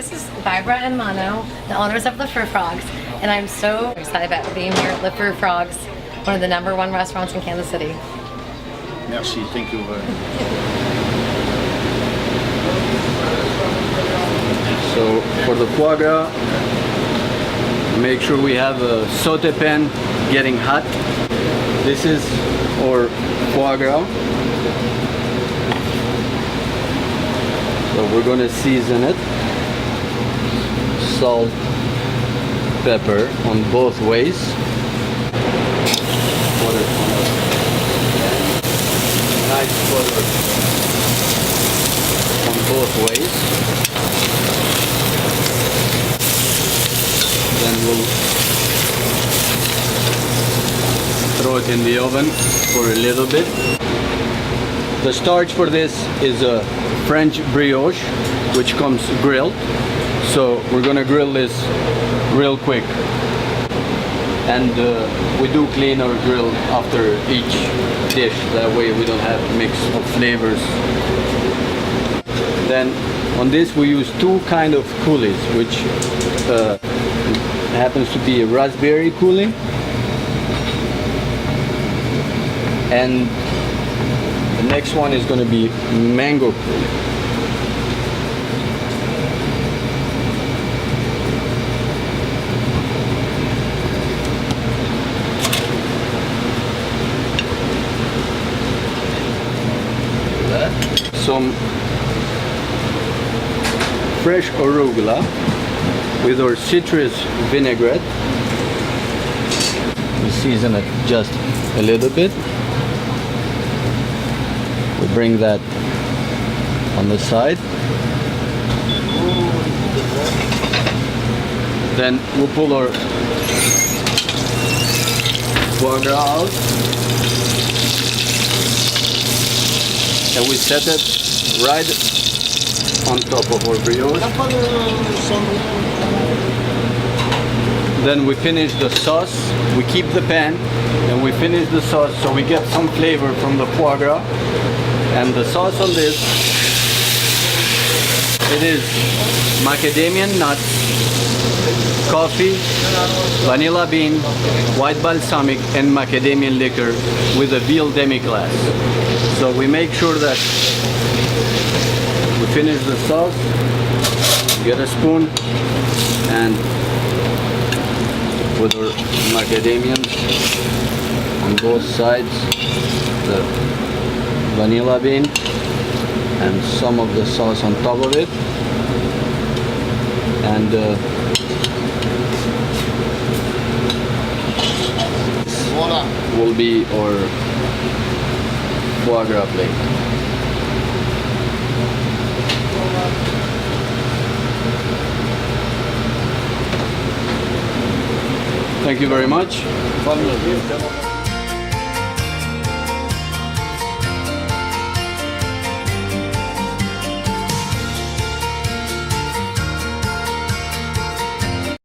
This is Barbara and Mano, the owners of Le Feu Frogs, and I'm so excited about being here at Le Feu Frogs, one of the #1 restaurants in Kansas City. Merci, thank you. So for the foie gras, make sure we have a saute pan getting hot. This is our foie gras. So we're gonna season it. Salt, pepper on both ways. Put it on a pan. Nice color on both ways. Then we'll throw it in the oven for a little bit. The starch for this is a French brioche, which comes grilled. So we're gonna grill this real quick. And we do clean our grill after each dish. That way we don't have mix of flavors. Then on this we use two kind of coulis, which happens to be a raspberry coulis and the next one is going to be mango coulis. Some fresh arugula with our citrus vinaigrette. We season it just a little bit. We bring that on the side. Then we'll pull our foie gras out. And we set it right on top of our brioche. Then we finish the sauce. We keep the pan and we finish the sauce so we get some flavor from the foie gras. And the sauce on this, it is macadamia nuts, coffee, vanilla bean, white balsamic, and macadamia liquor with a veal demi-glace. So we make sure that we finish the sauce, get a spoon, and put our macadamians on both sides, the vanilla bean, and some of the sauce on top of it. And Voila. will be our foie gras plate. Thank you very much.